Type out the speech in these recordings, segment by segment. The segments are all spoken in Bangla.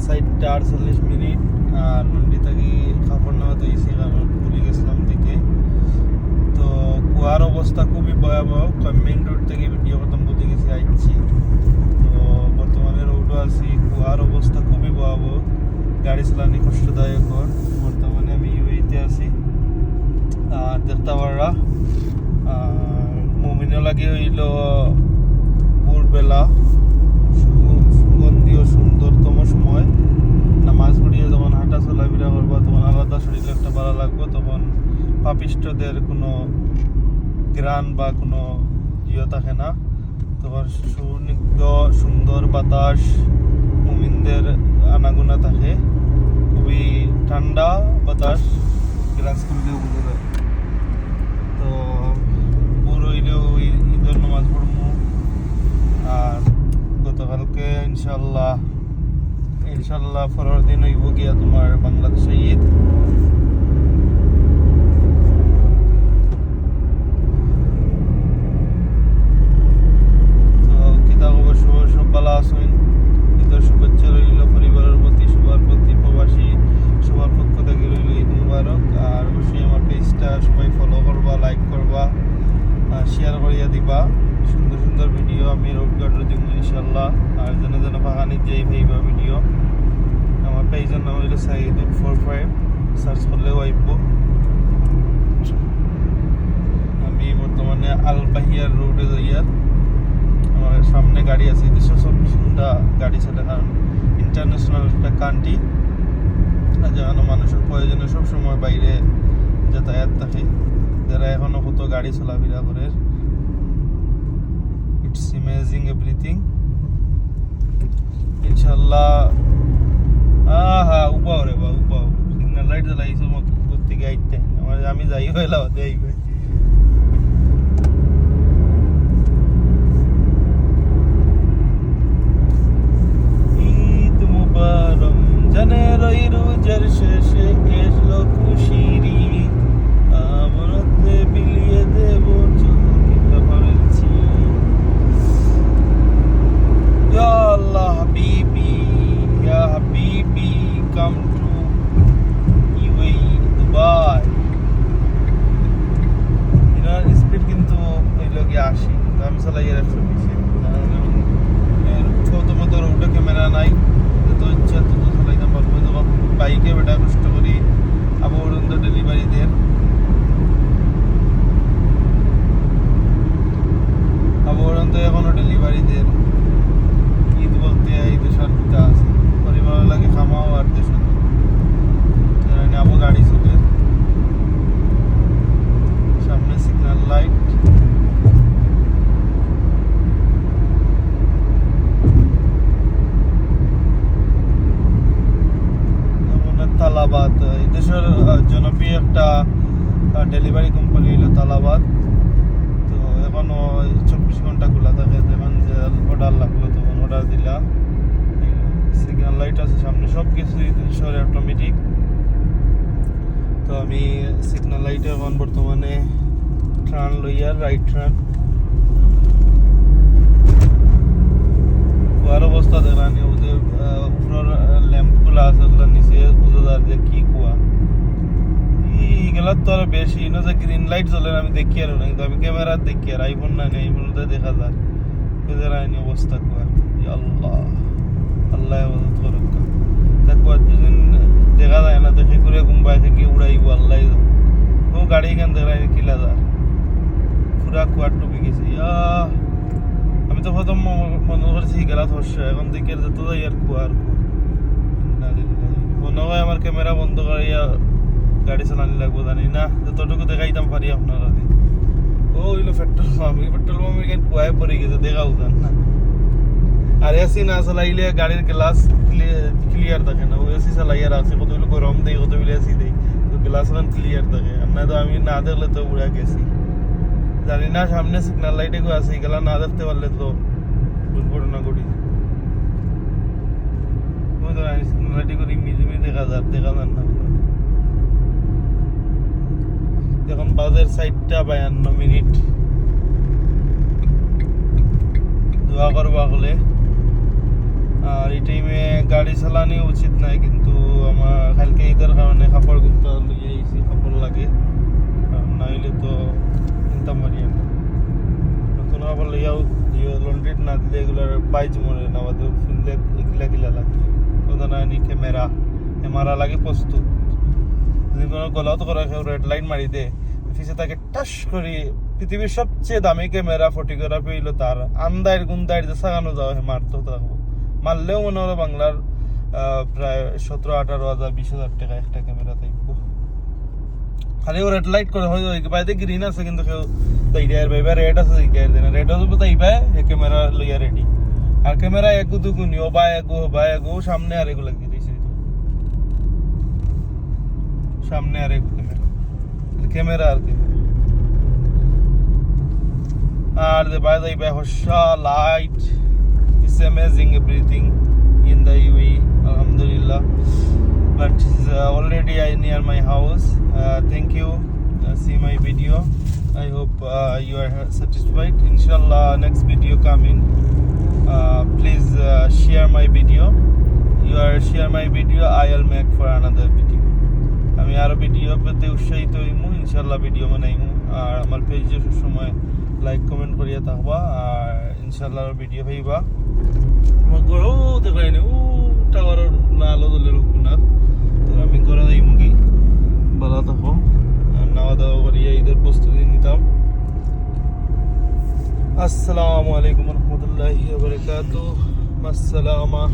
সাইডটা 48 মিনিট। আর মন্ডি থেকে খাবার নেওয়া দিয়েছি কারণ ভুলে গেছিলাম দিকে। তো কুয়ার অবস্থা খুবই ভয়াবহ। মেইন রোড থেকে ভিডিও করতাম বলে গেছি আইছি। তো বর্তমানে রোডও আছি, কুয়ার অবস্থা খুবই ভয়াবহ, গাড়ি চালানি কষ্টদায়ক। বর্তমানে আমি ইউএইতে আছি। আর দেখতে পারা মুমিনও লাগে হইল ভোরবেলা সুগন্ধি ও সুন্দরতম সময়। নামাজ পড়িয়ে যখন হাঁটা চলাফেরা করবো তখন আলাদা শরীরে একটা ভালো লাগবে, তখন পাপিষ্টদের কোনো গ্রান বা কোনো ইয়ে থাকে না। তখন সুনিগ্ধ সুন্দর বাতাস, মুমিনদের আনাগোনা থাকে, খুবই ঠান্ডা বাতাস, গ্লাস খুললেও বোঝা যায়। তো পুরো ঈদের নামাজ পড়বো। আর গতকালকে ইনশাল্লাহ পরের দিন হইব গিয়া তোমার বাংলাদেশে ঈদ। তো কিতা খবর, সব ভালো আছেন? ঈদের শুভেচ্ছা রইল পরিবারের প্রতি, সবার প্রতি, প্রবাসী সবার পক্ষ থেকে রইল ঈদ মুবারক। আর অবশ্যই আমার পেজটা সবাই ফলো করবা, লাইক করবা, শেয়ার করিয়া দিবা। সুন্দর সুন্দর ভিডিও আমি রোড গার্ডে দিব ইনশাল্লাহ। আর যেন বাগানি যেই ভাইবা ভিডিও। আমার পেজের নাম হইল সাইদুল45, সার্চ করলেও আইব। আমি বর্তমানে আলবাহিয়ার রোডে যাইয়ার, আমার সামনে গাড়ি আছে 224 গাড়ি ছেড়ে, কারণ ইন্টারন্যাশনাল একটা কান্ট্রি, যেখানে মানুষের প্রয়োজনে সবসময় বাইরে যাতায়াত থাকে, যারা এখনো কত গাড়ি চলাফেরা করে। ইটস অ্যামেজিং এভরিথিং ইনশাল্লাহ। উপাও রে বা উপাও, সিগন্যাল লাইট জ্বালাইছো মত থেকে আইতে আমি যাই হইলা হতে আইবে। ঈদ মুবারক জানের রোজার শেষে এসলো খুশির ঈদ, আমরাতে বিলিয়ে দেব চোখটা ভরেছি। ইয়া আল্লাহ হাবিবি কাম টু ইউএই দুবাই। এনার স্পিড কিন্তু হইল গিয়ে 80, কিন্তু আমি চালাই 120। ছোট মতো রোডে ক্যামেরা নাই, যত ইচ্ছা তত চালাইতে পারবো। যখন বাইকে বেটা কষ্ট করি আবার পর্যন্ত ডেলিভারি দেন, আবার পর্যন্ত এখনো ডেলিভারি দেন। ঈদ বলতে ঈদের শান্তিটা আছে, পরিবার লাগে খামাও আর দেশ আবো গাড়ি চলে সামনে সিগন্যাল লাইট। তালাবাদ এই দেশের জনপ্রিয় একটা ডেলিভারি কোম্পানি হলো তালাবাদ। তো এখনো 24 ঘন্টা খোলা থাকে, যখন যে অর্ডার লাগলো তখন অর্ডার দিলা। সিগন্যাল লাইট আছে সামনে, সব কিছু শহরে অটোমেটিক। তো আমি সিগন্যাল লাইটে এখন বর্তমানে ট্রান লইয়ার, রাইট ট্রান। কুয়ার অবস্থা দেখানি, ওদের উপরের ল্যাম্পগুলো আছে ওগুলোর নিচে বোঝা যায় যে কি কুয়া। এইগুলার তো আর বেশি না, যে গ্রিন লাইট জ্বলে আমি দেখি আর না, কিন্তু আমি ক্যামেরা দেখি আর আইফোন নাই, আইফোনতে দেখা যায় এদের আইনি অবস্থা কুয়ার। আল্লাহ আল্লাহ মদদ করুক। দেখো দুদিন দেখা যায় না, দেখে করে মুম্বাই থেকে উড়াইব আল্লাহ। ও গাড়ি কেন দেখায় কিলা যায়, পুরা কুয়ার ডুবে গেছে। আমি তো প্রথম মনে করছি গেলা ধরছে, এখন দেখে যেত যাই আর কুয়ার মনে হয় আমার ক্যামেরা বন্ধ করিয়া গাড়ি চালানি লাগবো, জানি না যতটুকু দেখাইতাম পারি আপনারা। ও হইলো পেট্রোল পাম্প, পেট্রোল পাম্প এখানে কুয়ায় পড়ে গেছে, দেখাও যান না। আর এসি না চালাইলে গাড়ির গ্লাস ক্লিয়ার থাকে না। ও এসি চালাইয়া রাখছে, কতগুলো গরম দেয়, কতগুলো এসি দেয়, তো গ্লাস এখন ক্লিয়ার থাকে। আর না তো আমি না দেখলে তো উড়া গেছি, জানি না সামনে সিগন্যাল লাইটে কেউ আছে, এগুলা না দেখতে পারলে তো দুর্ঘটনা ঘটি। সিগন্যাল লাইটে করে মিজুমি দেখা যান না। এখন বাজের 4:52। দোয়া করবা হলে আর এই টাইমে গাড়ি চালানি উচিত নাই, কিন্তু আমার কালকে ঈদের কারণে কাপড় কিন্তু লইয়ে আইছি, কাপড় লাগে নাইলে তো চিন্তা মারি আমি নতুন কাপড় লইয়াও লন্ড্রিট না দিলে এগুলোর বাইজ মরে না, আমাদের ফিনলে কিলা কিলা লাগে ওদের আনি ক্যামেরা লাগে প্রস্তুত। যদি কোনো গলত করা কেউ রেড লাইট মারি দে পিছিয়ে তাকে টাস করি, পৃথিবীর সবচেয়ে দামি ক্যামেরা ফটোগ্রাফি হইলো তার, আন্দায়ের গুন্দায়ের যে সাগানো যাও হে মারতেও থাকবো, মারলেও মনে হলো বাংলার প্রায় 17-18 হাজার 20,000 টাকা একটা ক্যামেরা থাকবো। খালি ও রেড লাইট করে হয়তো বাইরে গ্রিন আছে কিন্তু কেউ তাইয়ার ভাইবা রেড আছে রেড হবে তাইবা এ ক্যামেরা লইয়া রেডি। আর ক্যামেরা একু দুগুনি ও বা এগো সামনে আর এগো লাগিয়ে দিয়েছে, সামনে আর এগো ক্যামেরা আর ক্যামেরা আর the by the way hosha light is amazing, everything in the UAE alhamdulillah, but already I near my house. Thank you, see my video. I hope you are satisfied. Inshallah next video coming. Please share my video. You are share my video, I'll make for another video. আমি আরো ভিডিও পেতে উৎসাহিত হইমু, ইনশাআল্লাহ ভিডিও বানাইমু। আর আমার পেজে সব সময় লাইক কমেন্ট করিয়া থাকবা, আর ইনশাআল্লাহ আরো ভিডিও পাইবা। আমার গরো দেখাই না ও টাওয়ার না আলো দলের কোনাত, তো আমি করে যাইমু কি ভালো থাকো। আর নাওয়া দাওয়া করিয়া ঈদের প্রস্তুতি নিতাম। আসসালামু আলাইকুম রহমতুল্লাহি ওয়া বারাকাতুহু। আসসালামা,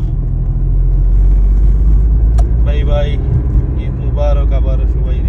বাই বাই, ঈদ মুবারক আবার সবাই।